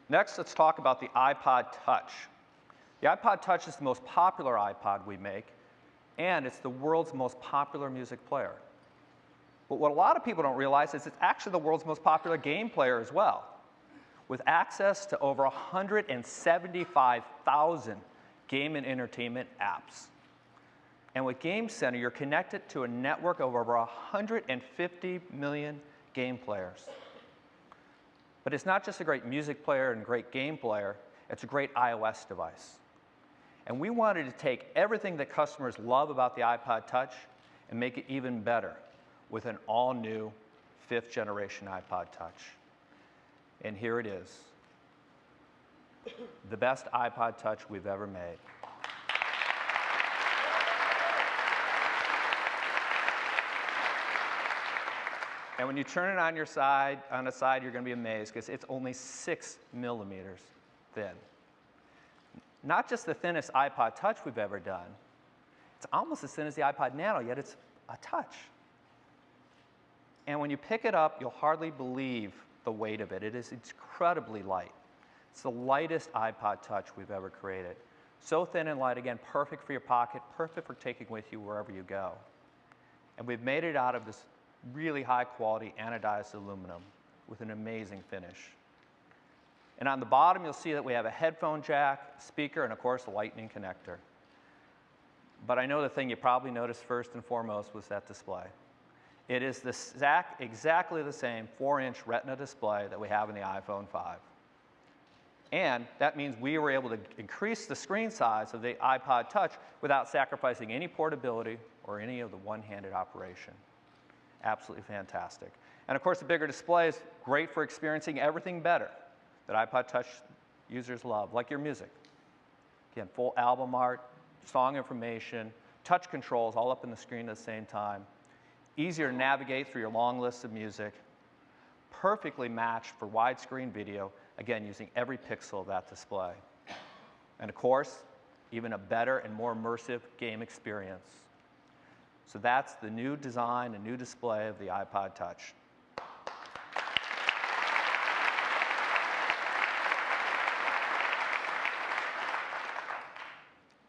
Next, let's talk about the iPod Touch. The iPod Touch is the most popular iPod we make, and it's the world's most popular music player. But what a lot of people don't realize is it's actually the world's most popular game player as well, with access to over 175,000 game and entertainment apps. And with Game Center, you're connected to a network of over 150 million game players. But it's not just a great music player and great game player, it's a great iOS device. And we wanted to take everything that customers love about the iPod Touch and make it even better with an all-new 5th generation iPod Touch. And here it is, the best iPod Touch we've ever made. And when you turn it on the side, you're going to be amazed because it's only 6 millimeters thin. Not just the thinnest iPod Touch we've ever done, it's almost as thin as the iPod Nano, yet it's a touch. And when you pick it up, you'll hardly believe the weight of it. It is incredibly light. It's the lightest iPod Touch we've ever created. So thin and light, again, perfect for your pocket, perfect for taking with you wherever you go. And we've made it out of this really high quality anodized aluminum with an amazing finish. And on the bottom, you'll see that we have a headphone jack, speaker, and of course, a lightning connector. But I know the thing you probably noticed first and foremost was that display. It is exactly the same 4-inch Retina display that we have in the iPhone 5. And that means we were able to increase the screen size of the iPod Touch without sacrificing any portability or any of the one-handed operation. Absolutely fantastic. And of course, the bigger display is great for experiencing everything better that iPod Touch users love, like your music. Again, full album art, song information, touch controls all up in the screen at the same time. Easier to navigate through your long list of music. Perfectly matched for widescreen video, again, using every pixel of that display. And of course, even a better and more immersive game experience. So that's the new design and new display of the iPod Touch.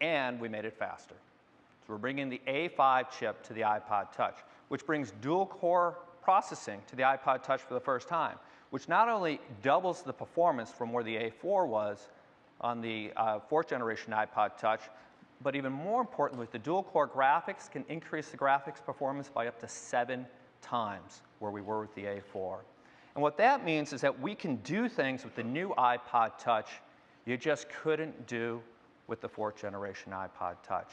And we made it faster. So we're bringing the A5 chip to the iPod Touch, which brings dual-core processing to the iPod Touch for the first time, which not only doubles the performance from where the A4 was on the 4th generation iPod Touch, but even more importantly, with the dual-core graphics, can increase the graphics performance by up to 7 times where we were with the A4. And what that means is that we can do things with the new iPod Touch you just couldn't do with the 4th generation iPod Touch.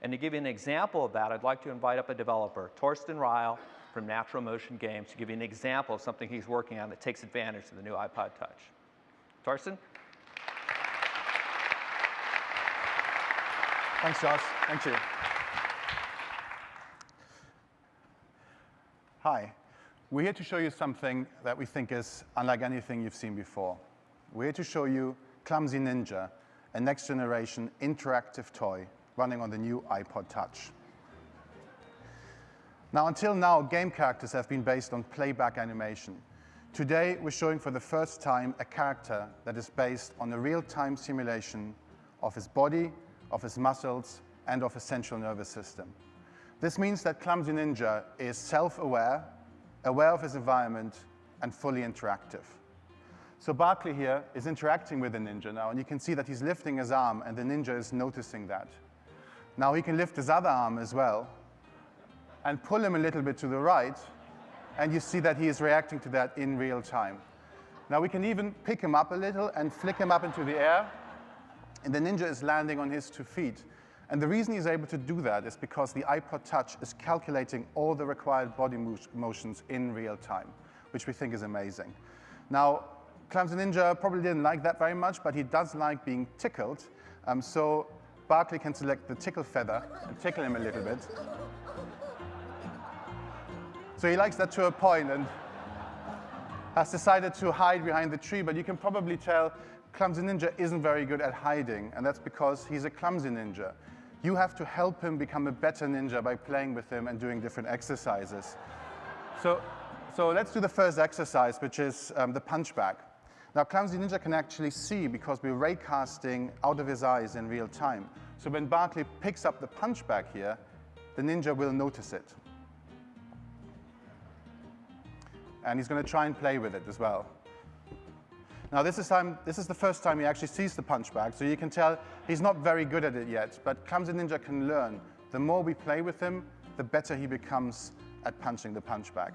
And to give you an example of that, I'd like to invite up a developer, Torsten Ryle from Natural Motion Games, to give you an example of something he's working on that takes advantage of the new iPod Touch. Torsten? Thanks, Josh. Thank you. Hi. We're here to show you something that we think is unlike anything you've seen before. We're here to show you Clumsy Ninja, a next-generation interactive toy running on the new iPod Touch. Now, until now, game characters have been based on playback animation. Today, we're showing for the first time a character that is based on a real-time simulation of his body, of his muscles, and of his central nervous system. This means that Clumsy Ninja is self-aware, aware of his environment, and fully interactive. So Barkley here is interacting with the ninja now, and you can see that he's lifting his arm, and the ninja is noticing that. Now he can lift his other arm as well, and pull him a little bit to the right, and you see that he is reacting to that in real time. Now we can even pick him up a little and flick him up into the air, and the ninja is landing on his 2 feet. And the reason he's able to do that is because the iPod Touch is calculating all the required body motions in real time, which we think is amazing. Now, Clumsy Ninja probably didn't like that very much, but he does like being tickled. So Barkley can select the tickle feather and tickle him a little bit. So he likes that to a point and has decided to hide behind the tree, but you can probably tell Clumsy Ninja isn't very good at hiding, and that's because he's a clumsy ninja. You have to help him become a better ninja by playing with him and doing different exercises. So let's do the first exercise, which is the punch bag. Now, Clumsy Ninja can actually see because we're raycasting out of his eyes in real time. So when Barkley picks up the punch bag here, the ninja will notice it. And he's going to try and play with it as well. Now, this is the first time he actually sees the punch bag, so you can tell he's not very good at it yet, but Clumsy Ninja can learn. The more we play with him, the better he becomes at punching the punch bag.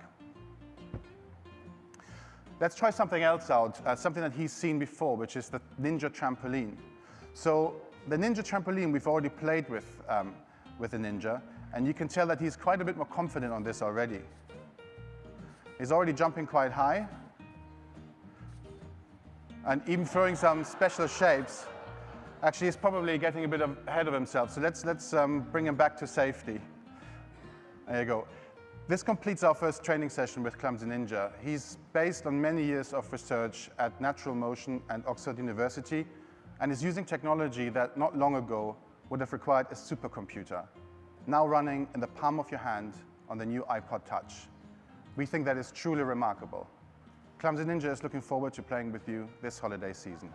Let's try something else out, something that he's seen before, which is the ninja trampoline. So the ninja trampoline we've already played with the ninja, and you can tell that he's quite a bit more confident on this already. He's already jumping quite high, and even throwing some special shapes. Actually, he's probably getting a bit ahead of himself, so let's bring him back to safety. There you go. This completes our first training session with Clumsy Ninja. He's based on many years of research at Natural Motion and Oxford University, and is using technology that not long ago would have required a supercomputer, now running in the palm of your hand on the new iPod Touch. We think that is truly remarkable. Clumsy Ninja is looking forward to playing with you this holiday season.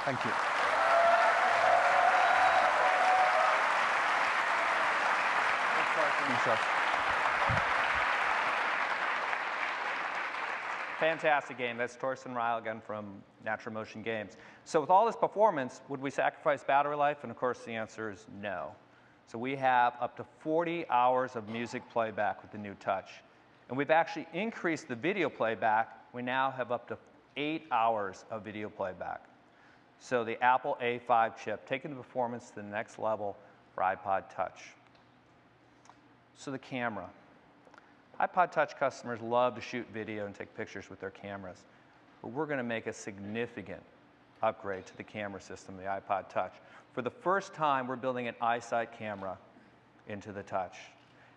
Thank you. Fantastic game. That's Torsten Ryle again from Natural Motion Games. So with all this performance, would we sacrifice battery life? And of course the answer is no. So we have up to 40 hours of music playback with the new Touch. And we've actually increased the video playback. We now have up to 8 hours of video playback. So the Apple A5 chip, taking the performance to the next level for iPod Touch. So the camera. iPod Touch customers love to shoot video and take pictures with their cameras. But we're going to make a significant upgrade to the camera system, the iPod Touch. For the first time, we're building an iSight camera into the Touch.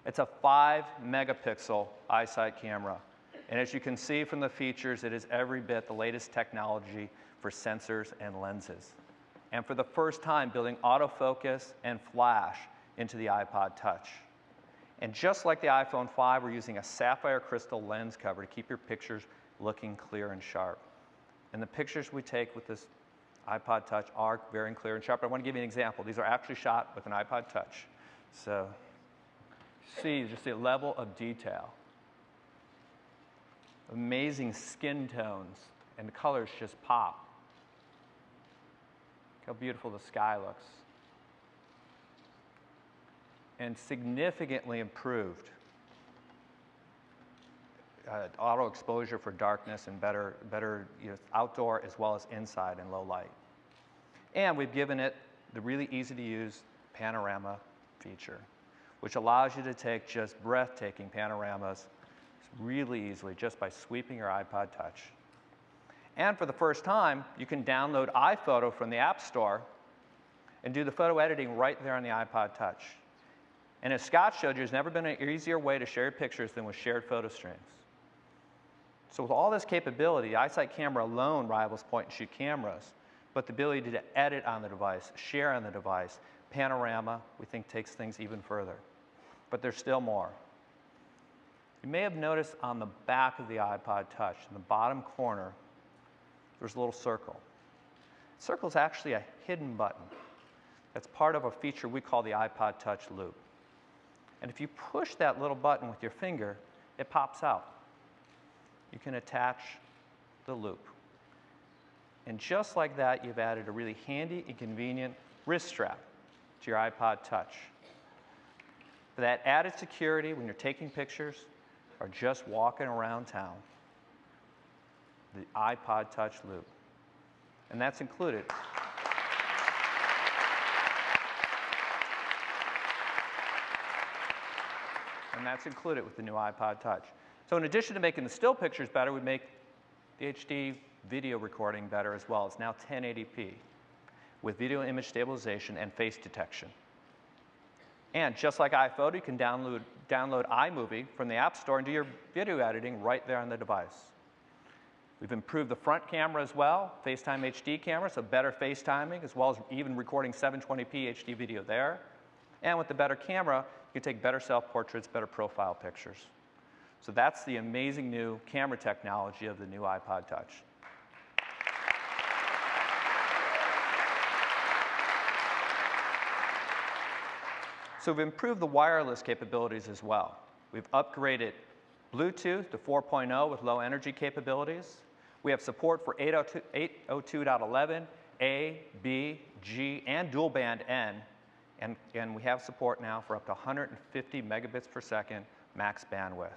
It's a 5-megapixel iSight camera. And as you can see from the features, it is every bit the latest technology for sensors and lenses. And for the first time, building autofocus and flash into the iPod Touch. And just like the iPhone 5, we're using a sapphire crystal lens cover to keep your pictures looking clear and sharp. And the pictures we take with this iPod Touch are very clear and sharp. I want to give you an example. These are actually shot with an iPod Touch. So see just the level of detail. Amazing skin tones, and the colors just pop. Look how beautiful the sky looks. And significantly improved auto exposure for darkness and better outdoor as well as inside in low light. And we've given it the really easy to use panorama feature, which allows you to take just breathtaking panoramas really easily just by sweeping your iPod Touch. And for the first time, you can download iPhoto from the App Store and do the photo editing right there on the iPod Touch. And as Scott showed you, there's never been an easier way to share pictures than with shared photo streams. So with all this capability, the iSight camera alone rivals point-and-shoot cameras, but the ability to edit on the device, share on the device, panorama, we think takes things even further. But there's still more. You may have noticed on the back of the iPod Touch, in the bottom corner, there's a little circle. The circle is actually a hidden button. That's part of a feature we call the iPod Touch Loop. And if you push that little button with your finger, it pops out. You can attach the loop. And just like that, you've added a really handy and convenient wrist strap to your iPod Touch. For that added security when you're taking pictures or just walking around town, the iPod Touch Loop. And that's included. And that's included with the new iPod Touch. So in addition to making the still pictures better, we make the HD video recording better as well. It's now 1080p with video image stabilization and face detection. And just like iPhoto, you can download iMovie from the App Store and do your video editing right there on the device. We've improved the front camera as well, FaceTime HD camera, so better FaceTiming, as well as even recording 720p HD video there. And with the better camera, you can take better self-portraits, better profile pictures. So that's the amazing new camera technology of the new iPod Touch. So we've improved the wireless capabilities as well. We've upgraded Bluetooth to 4.0 with low energy capabilities. We have support for 802.11, A, B, G, and dual band N. And we have support now for up to 150 megabits per second max bandwidth.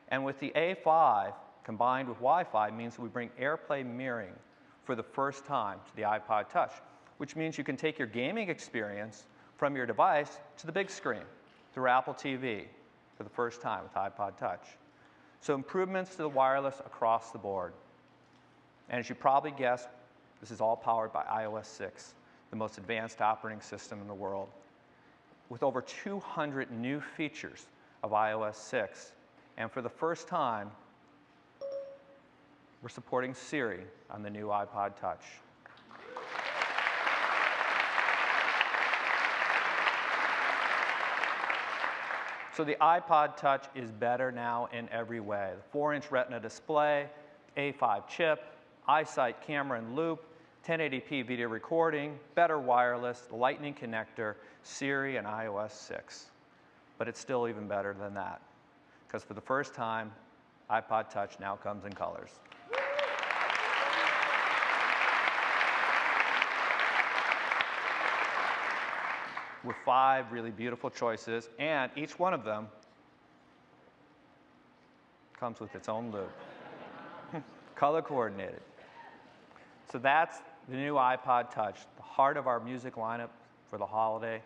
And with the A5 combined with Wi-Fi means we bring AirPlay mirroring for the first time to the iPod Touch, which means you can take your gaming experience from your device to the big screen through Apple TV for the first time with iPod Touch. So improvements to the wireless across the board. And as you probably guessed, this is all powered by iOS 6, the most advanced operating system in the world, with over 200 new features of iOS 6. And for the first time, we're supporting Siri on the new iPod Touch. So the iPod Touch is better now in every way. The 4-inch Retina display, A5 chip, iSight camera and loop, 1080p video recording, better wireless, the Lightning connector, Siri, and iOS 6. But it's still even better than that, because for the first time, iPod Touch now comes in colors. With 5 really beautiful choices, and each one of them comes with its own loop, color coordinated. So that's the new iPod Touch, the heart of our music lineup for the holiday.